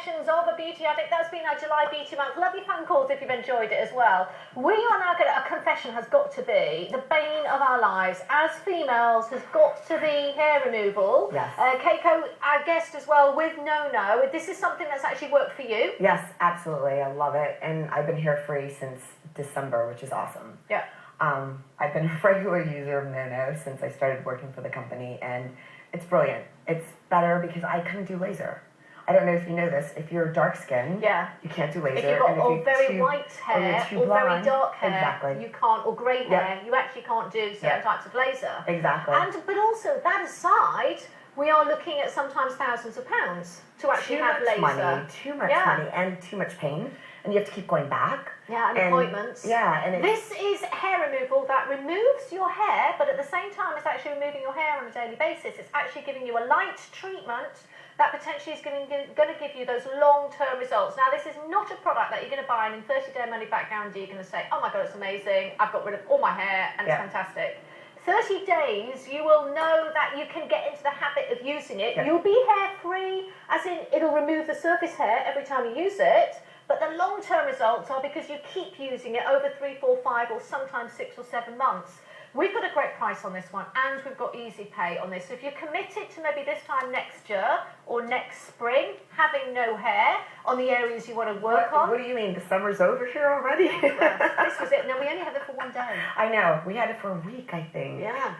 Confessions of a Beauty Addict. That's been our July Beauty Month. Love your phone calls if you've enjoyed it as well. We are now going to, a confession has got to be the bane of our lives. As females, has got to be hair removal. Yes. Kayko, our guest as well, with No. This is something that's actually worked for you. Yes, absolutely. I love it. And I've been hair free since December, which is awesome. Yeah. I've been a regular user of No since I started working for the company, and it's brilliant. It's better because I couldn't do laser. I don't know if you know this. If you're dark skinned, you can't do laser. If you've got very white hair or very dark hair, you can't, or grey hair, you actually can't do certain types of laser. Exactly. But also, that aside, we are looking at sometimes thousands of pounds to actually have laser. Too much money and too much pain. And you have to keep going back. Yeah, and appointments. Yeah. And this is hair removal that removes your hair, but at the same time, it's actually removing your hair on a daily basis. It's actually giving you a light treatment that potentially is going to give you those long-term results. Now, this is not a product that you're going to buy and in 30-day money-back guarantee you're going to say, oh my God, it's amazing, I've got rid of all my hair and it's fantastic. 30 days, you will know that you can get into the habit of using it. You'll be hair-free, as in it'll remove the surface hair every time you use it, but the long-term results are because you keep using it over 3, 4, 5, or sometimes 6 or 7 months. We've got a great price on this one, and we've got easy pay on this. So if you're committed to maybe this time next year or next spring, having no hair on the areas you want to work on. What do you mean? The summer's over here already? This was it. No, we only had it for 1 day. I know. We had it for a week, I think. Yeah.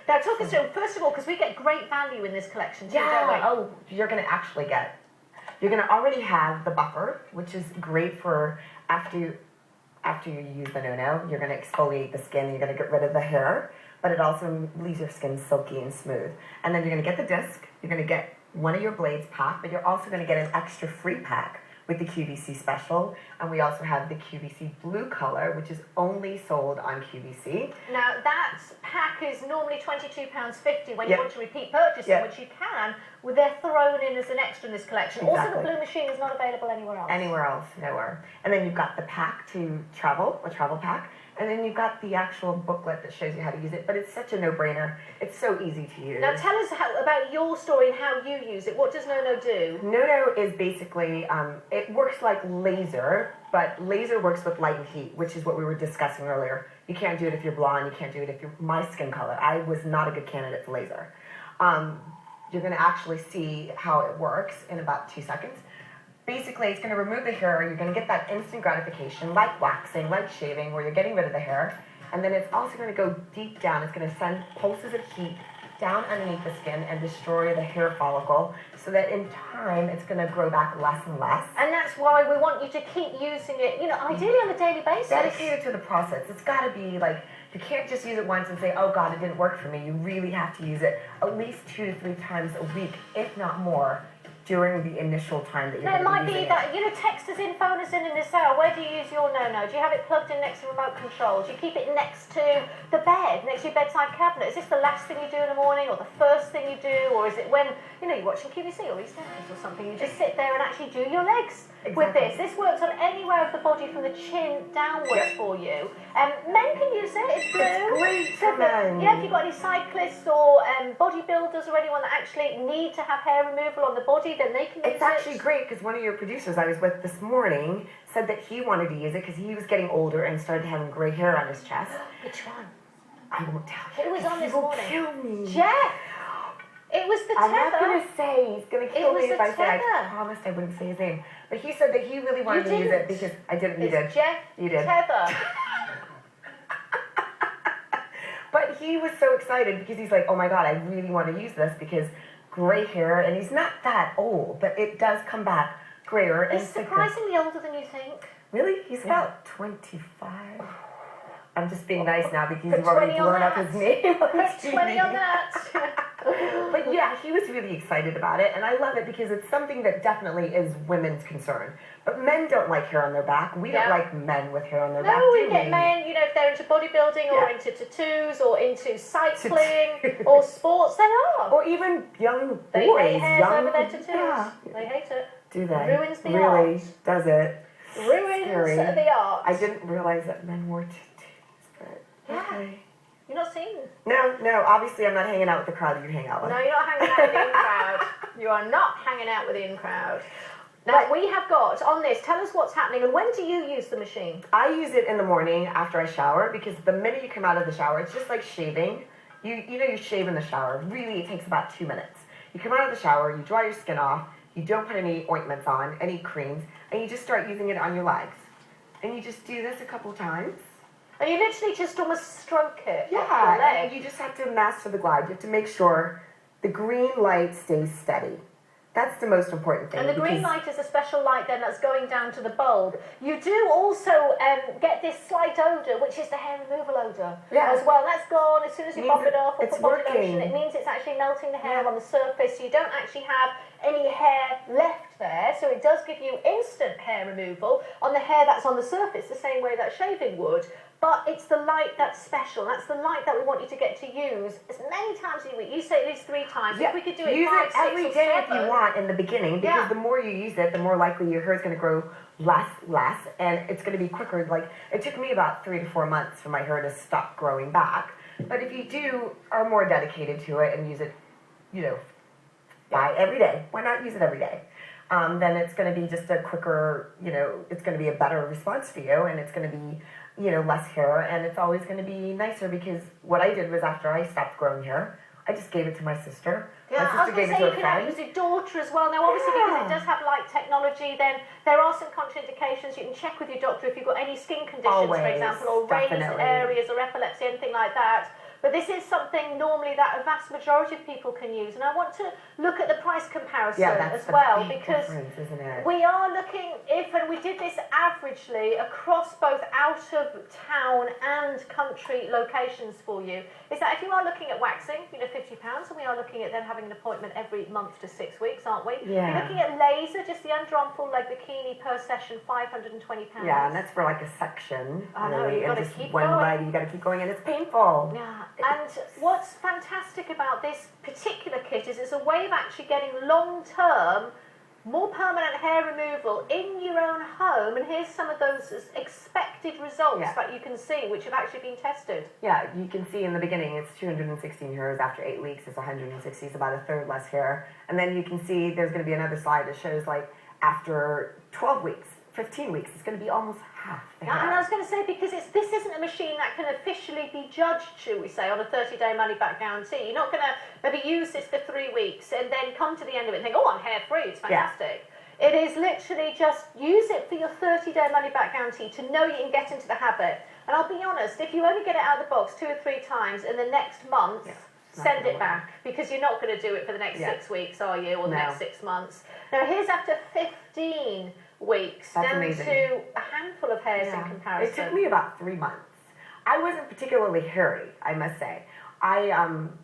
Now, talk us through, first of all, because we get great value in this collection too, don't we? Oh, you're going to actually get... You're going to already have the buffer, which is great for after you use the No. You're going to exfoliate the skin, you're going to get rid of the hair, but it also leaves your skin silky and smooth. And then you're going to get the disc, you're going to get one of your blades pack, but you're also going to get an extra free pack with the QVC special. And we also have the QVC blue color, which is only sold on QVC. Now, that pack is normally £22.50 when you want to repeat purchase them, which you can. Well, they're thrown in as an extra in this collection. Also, the blue machine is not available anywhere else. Anywhere else, nowhere. And then you've got the pack to travel, a travel pack. And then you've got the actual booklet that shows you how to use it. But it's such a no-brainer. It's so easy to use. Now, tell us about your story and how you use it. What does No do? No is basically, it works like laser, but laser works with light and heat, which is what we were discussing earlier. You can't do it if you're blonde. You can't do it if you're my skin color. I was not a good candidate for laser. You're going to actually see how it works in about 2 seconds. Basically, it's going to remove the hair. You're going to get that instant gratification, like waxing, like shaving, where you're getting rid of the hair. And then it's also going to go deep down. It's going to send pulses of heat down underneath the skin and destroy the hair follicle, so that in time, it's going to grow back less and less. And that's why we want you to keep using it, ideally on a daily basis. Dedicated to the process. It's got to be like, you can't just use it once and say, oh God, it didn't work for me. You really have to use it at least 2 to 3 times a week, if not more, during the initial time that you're using it. It might be that, text us in, phone us in this hour. Where do you use your No? Do you have it plugged in next to remote control? Do you keep it next to the bed, next to your bedside cabinet? Is this the last thing you do in the morning or the first thing you do? Or is it when, you're watching QVC or EastEnders or something, you just sit there and actually do your legs with this? This works on anywhere of the body from the chin downwards for you. Men can use it. It's blue. It's great for men. Yeah, if you've got any cyclists or bodybuilders or anyone that actually need to have hair removal on the body, then they can use it. It's actually great because one of your producers I was with this morning said that he wanted to use it because he was getting older and started having gray hair on his chest. Which one? I won't tell you. Who was on this morning? Kill me. Jeff. It was the tether. I'm not going to say. He's going to kill me if I say. I promised I wouldn't say his name. But he said that he really wanted to use it because I didn't. You did. Jeff. You did. Tether. But he was so excited because he's like, oh my God, I really want to use this because gray hair, and he's not that old, but it does come back grayer. He's surprisingly older than you think. Really? He's about 25. I'm just being nice now because you've already blown up his name. Put 20 on that. But yeah, he was really excited about it, and I love it because it's something that definitely is women's concern. But men don't like hair on their back. We don't like men with hair on their back. No, we get men, if they're into bodybuilding or into tattoos or into cycling or sports, they are. Or even young boys. They hate hairs over their tattoos. Yeah. They hate it. Do they? Ruins the art. Really? Does it? Ruins the art. I didn't realize that men wore tattoos, but okay. You're not seeing them. No, obviously I'm not hanging out with the crowd you hang out with. No, you're not hanging out with the in crowd. You are not hanging out with the in crowd. Now, we have got on this, tell us what's happening, and when do you use the machine? I use it in the morning after I shower, because the minute you come out of the shower, it's just like shaving. You shave in the shower. Really, it takes about 2 minutes. You come out of the shower, you dry your skin off, you don't put any ointments on, any creams, and you just start using it on your legs. And you just do this a couple times. And you literally just almost stroke it. Yeah, and you just have to master the glide. You have to make sure the green light stays steady. That's the most important thing. And the green light is a special light then that's going down to the bulb. You do also get this slight odour, which is the hair removal odour as well. That's gone as soon as you pop it off or put body lotion. It means it's actually melting the hair on the surface, so you don't actually have any hair left there. So it does give you instant hair removal on the hair that's on the surface, the same way that shaving would. But it's the light that's special. That's the light that we want you to get to use as many times a week. You say at least 3 times. Yeah. If we could do it use 5, it 6, every or day 7. if you want in the beginning, because the more you use it, the more likely your hair is going to grow less, and it's going to be quicker. Like, it took me about 3 to 4 months for my hair to stop growing back. But if you are more dedicated to it and use it, every day, why not use it every day? Then it's going to be just a quicker, it's going to be a better response for you, and it's going to be, less hair, and it's always going to be nicer, because what I did was, after I stopped growing hair, I just gave it to my sister. Yeah, my sister gave it to a friend. You can use your daughter as well. Now, obviously, because it does have light technology, then there are some contraindications. You can check with your doctor if you've got any skin conditions, for example, or raised areas or epilepsy, anything like that. But this is something normally that a vast majority of people can use. And I want to look at the price comparison as well, because we are looking, and we did this averagely across both out of town and country locations for you, is that if you are looking at waxing, £50, and we are looking at then having an appointment every month to 6 weeks, aren't we? Yeah. You're looking at laser, just the underarm full leg bikini per session, £520. Yeah, and that's for like a section. I know, you've got to keep going. You got to keep going, and it's painful. Yeah. And what's fantastic about this particular kit is it's a way of actually getting long-term, more permanent hair removal in your own home. And here's some of those expected results that you can see, which have actually been tested. Yeah, you can see in the beginning it's 216 hairs. After 8 weeks, it's 160. It's about a third less hair. And then you can see there's going to be another slide that shows, like, after 12 weeks, 15 weeks, it's going to be almost half the hair. And I was going to say, because this isn't a machine that can officially be judged, shall we say, on a 30-day money-back guarantee. You're not going to maybe use this for 3 weeks and then come to the end of it and think, oh, I'm hair-free, it's fantastic. Yeah. It is literally just use it for your 30-day money-back guarantee to know you can get into the habit. And I'll be honest, if you only get it out of the box 2 or 3 times in the next month, send it back, because you're not going to do it for the next 6 weeks, are you, or the next 6 months. Now, here's after 15 weeks, down to a handful of hairs in comparison. It took me about 3 months. I wasn't particularly hairy, I must say. I'm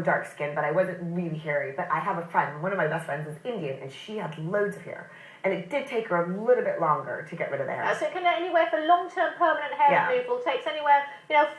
dark skinned, but I wasn't really hairy. But I have a friend, one of my best friends is Indian, and she had loads of hair. And it did take her a little bit longer to get rid of the hair. So it can anywhere for long-term permanent hair removal takes anywhere,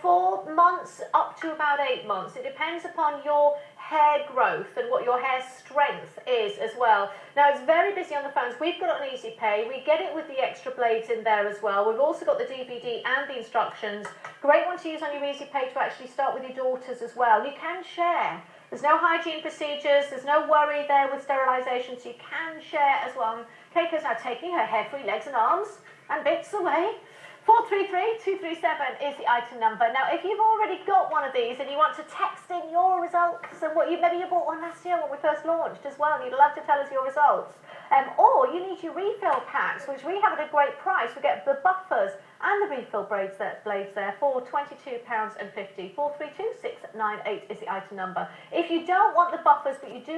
4 months up to about 8 months. It depends upon your hair growth and what your hair strength is as well. Now, it's very busy on the phones. We've got it on Easy Pay. We get it with the extra blades in there as well. We've also got the DVD and the instructions. Great one to use on your Easy Pay to actually start with your daughters as well. You can share. There's no hygiene procedures. There's no worry there with sterilisation, so you can share as well. Kayko's now taking her hair-free legs and arms and bits away. 433-237 is the item number. Now, if you've already got one of these and you want to text in your results and maybe you bought one last year when we first launched as well, and you'd love to tell us your results, or you need your refill packs, which we have at a great price. We get the buffers and the refill blades there for £22.50. 432-698 is the item number. If you don't want the buffers, but you do